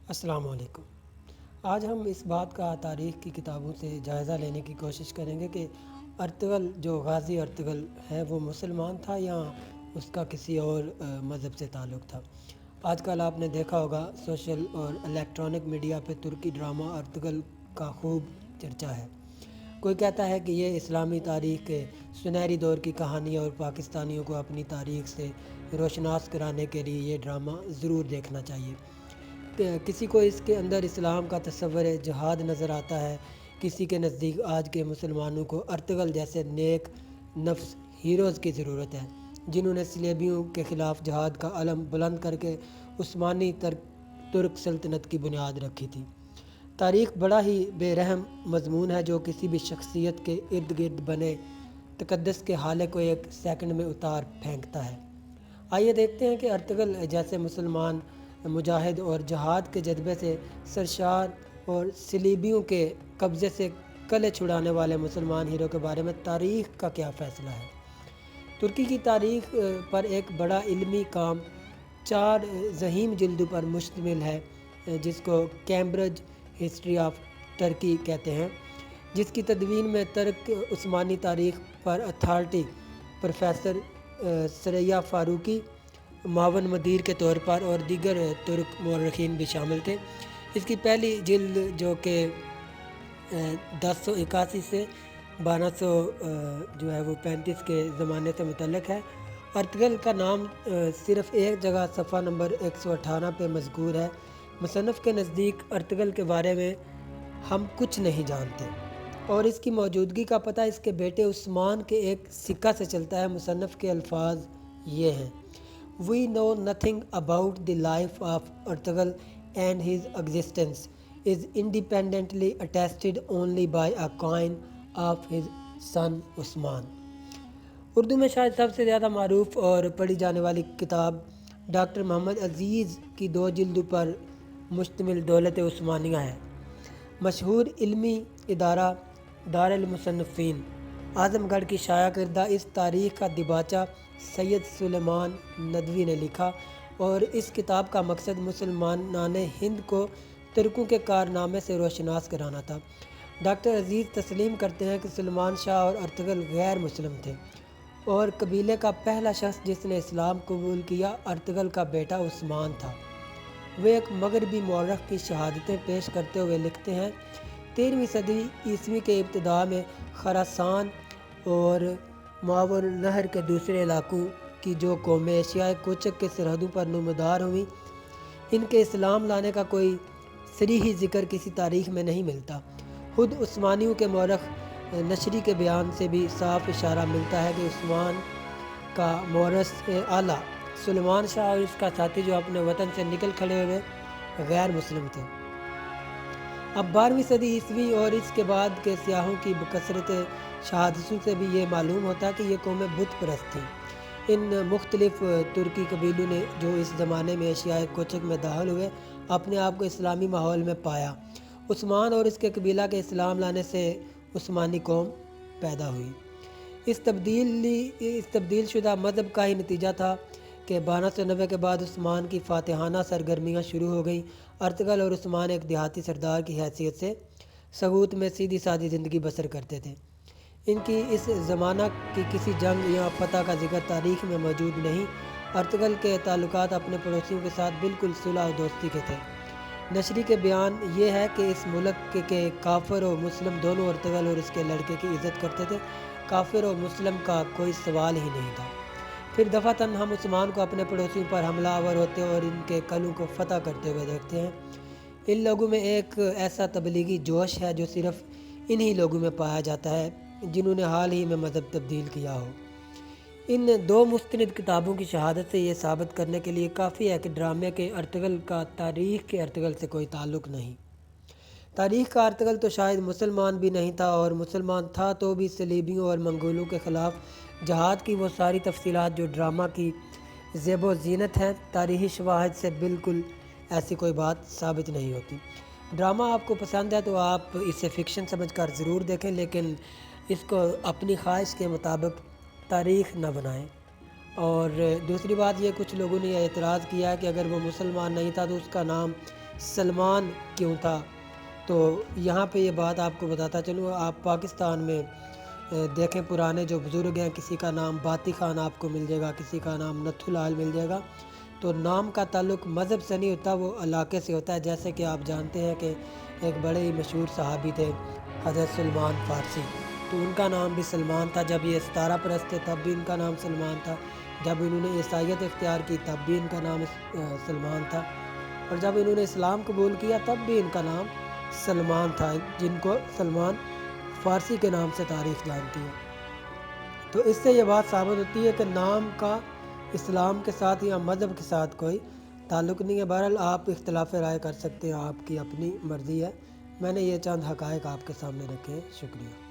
السلام علیکم۔ آج ہم اس بات کا تاریخ کی کتابوں سے جائزہ لینے کی کوشش کریں گے کہ ارطغرل جو غازی ارطغرل ہے وہ مسلمان تھا یا اس کا کسی اور مذہب سے تعلق تھا۔ آج کل آپ نے دیکھا ہوگا سوشل اور الیکٹرانک میڈیا پہ ترکی ڈرامہ ارطغرل کا خوب چرچا ہے۔ کوئی کہتا ہے کہ یہ اسلامی تاریخ کے سنہری دور کی کہانی اور پاکستانیوں کو اپنی تاریخ سے روشناس کرانے کے لیے یہ ڈرامہ ضرور دیکھنا چاہیے۔ کسی کو اس کے اندر اسلام کا تصور جہاد نظر آتا ہے، کسی کے نزدیک آج کے مسلمانوں کو ارطغرل جیسے نیک نفس ہیروز کی ضرورت ہے جنہوں نے صلیبیوں کے خلاف جہاد کا علم بلند کر کے عثمانی ترک سلطنت کی بنیاد رکھی تھی۔ تاریخ بڑا ہی بے رحم مضمون ہے جو کسی بھی شخصیت کے ارد گرد بنے تقدس کے حالے کو ایک سیکنڈ میں اتار پھینکتا ہے۔ آئیے دیکھتے ہیں کہ ارطغرل جیسے مسلمان مجاہد اور جہاد کے جذبے سے سرشار اور صلیبیوں کے قبضے سے کلے چھڑانے والے مسلمان ہیرو کے بارے میں تاریخ کا کیا فیصلہ ہے۔ ترکی کی تاریخ پر ایک بڑا علمی کام 4 ضخیم جلدوں پر مشتمل ہے جس کو کیمبرج ہسٹری آف ترکی کہتے ہیں، جس کی تدوین میں ترک عثمانی تاریخ پر اتھارٹی پروفیسر ثریا فاروقی معاون مدیر کے طور پر اور دیگر ترک مورخین بھی شامل تھے۔ اس کی پہلی جلد جو کہ 1081 سے 1235 کے زمانے سے متعلق ہے۔ ارطغرل کا نام صرف ایک جگہ صفحہ نمبر 118 پہ مذکور ہے۔ مصنف کے نزدیک ارطغرل کے بارے میں ہم کچھ نہیں جانتے اور اس کی موجودگی کا پتہ اس کے بیٹے عثمان کے ایک سکہ سے چلتا ہے۔ مصنف کے الفاظ یہ ہیں: We know nothing about the life of Ertugrul and his existence is independently attested only by a coin of his son Usman۔ Urdu میں شاید سب سے زیادہ معروف اور پڑھی جانے والی کتاب ڈاکٹر محمد عزیز کی 2 جلدوں پر مشتمل دولت عثمانیہ ہے۔ مشہور علمی ادارہ دارالمصنفین اعظم گڑھ کی شائع کردہ اس تاریخ کا دیباچہ سید سلیمان ندوی نے لکھا اور اس کتاب کا مقصد مسلمانان ہند کو ترکوں کے کارنامے سے روشناس کرانا تھا۔ ڈاکٹر عزیز تسلیم کرتے ہیں کہ سلمان شاہ اور ارطغرل غیر مسلم تھے اور قبیلے کا پہلا شخص جس نے اسلام قبول کیا ارطغرل کا بیٹا عثمان تھا۔ وہ ایک مغربی مورخ کی شہادتیں پیش کرتے ہوئے لکھتے ہیں: 13ویں صدی عیسوی کے ابتدا میں خراسان اور ماور النہر کے دوسرے علاقوں کی جو قومیں ایشیائے کوچک کے سرحدوں پر نمودار ہوئیں، ان کے اسلام لانے کا کوئی صریحی ذکر کسی تاریخ میں نہیں ملتا۔ خود عثمانیوں کے مورخ نشری کے بیان سے بھی صاف اشارہ ملتا ہے کہ عثمان کا مورث اعلیٰ سلیمان شاہ اور اس کا ساتھی جو اپنے وطن سے نکل کھڑے ہوئے غیر مسلم تھے۔ اب 12ویں صدی عیسوی اور اس کے بعد کے سیاحوں کی بکثرت شہادتوں سے بھی یہ معلوم ہوتا ہے کہ یہ قومیں بت پرست تھیں۔ ان مختلف ترکی قبیلوں نے جو اس زمانے میں ایشیائے کوچک میں داخل ہوئے اپنے آپ کو اسلامی ماحول میں پایا۔ عثمان اور اس کے قبیلہ کے اسلام لانے سے عثمانی قوم پیدا ہوئی۔ اس تبدیل شدہ مذہب کا ہی نتیجہ تھا کہ 1290 کے بعد عثمان کی فاتحانہ سرگرمیاں شروع ہو گئیں۔ ارطغرل اور عثمان ایک دیہاتی سردار کی حیثیت سے سغوت میں سیدھی سادی زندگی بسر کرتے تھے۔ ان کی اس زمانہ کی کسی جنگ یا فتح کا ذکر تاریخ میں موجود نہیں۔ ارطغرل کے تعلقات اپنے پڑوسیوں کے ساتھ بالکل صلح و دوستی کے تھے۔ نشری کے بیان یہ ہے کہ اس ملک کے کافر و مسلم دونوں ارطغرل اور اس کے لڑکے کی عزت کرتے تھے۔ کافر و مسلم کا کوئی سوال ہی نہیں تھا۔ پھر دفعتاً ہم عثمان کو اپنے پڑوسیوں پر حملہ آور ہوتے اور ان کے قلعوں کو فتح کرتے ہوئے دیکھتے ہیں۔ ان لوگوں میں ایک ایسا تبلیغی جوش ہے جو صرف انہی لوگوں میں پایا جاتا ہے جنہوں نے حال ہی میں مذہب تبدیل کیا ہو۔ ان 2 مستند کتابوں کی شہادت سے یہ ثابت کرنے کے لیے کافی ہے کہ ڈرامے کے ارطغرل کا تاریخ کے ارطغرل سے کوئی تعلق نہیں۔ تاریخ کا ارطغرل تو شاید مسلمان بھی نہیں تھا اور مسلمان تھا تو بھی صلیبیوں اور منگولوں کے خلاف جہاد کی وہ ساری تفصیلات جو ڈرامہ کی زیب و زینت ہیں، تاریخی شواہد سے بالکل ایسی کوئی بات ثابت نہیں ہوتی۔ ڈرامہ آپ کو پسند ہے تو آپ اسے فکشن سمجھ کر ضرور دیکھیں، لیکن اس کو اپنی خواہش کے مطابق تاریخ نہ بنائیں۔ اور دوسری بات یہ، کچھ لوگوں نے یہ اعتراض کیا ہے کہ اگر وہ مسلمان نہیں تھا تو اس کا نام سلمان کیوں تھا؟ تو یہاں پہ یہ بات آپ کو بتاتا چلوں، آپ پاکستان میں دیکھیں پرانے جو بزرگ ہیں، کسی کا نام باتی خان آپ کو مل جائے گا، کسی کا نام نتھو لال مل جائے گا، تو نام کا تعلق مذہب سے نہیں ہوتا، وہ علاقے سے ہوتا ہے۔ جیسے کہ آپ جانتے ہیں کہ ایک بڑے ہی مشہور صحابی تھے حضرت سلمان فارسی، تو ان کا نام بھی سلمان تھا۔ جب یہ ستارہ پرست تھے تب بھی ان کا نام سلمان تھا، جب انہوں نے عیسائیت اختیار کی تب بھی ان کا نام سلمان تھا، اور جب انہوں نے اسلام قبول کیا تب بھی ان کا نام سلمان تھا، جن کو سلمان فارسی کے نام سے تاریخ جانتی ہے۔ تو اس سے یہ بات ثابت ہوتی ہے کہ نام کا اسلام کے ساتھ یا مذہب کے ساتھ کوئی تعلق نہیں ہے۔ بہرحال آپ اختلاف رائے کر سکتے ہیں، آپ کی اپنی مرضی ہے۔ میں نے یہ چند حقائق آپ کے سامنے رکھے ہیں۔ شکریہ۔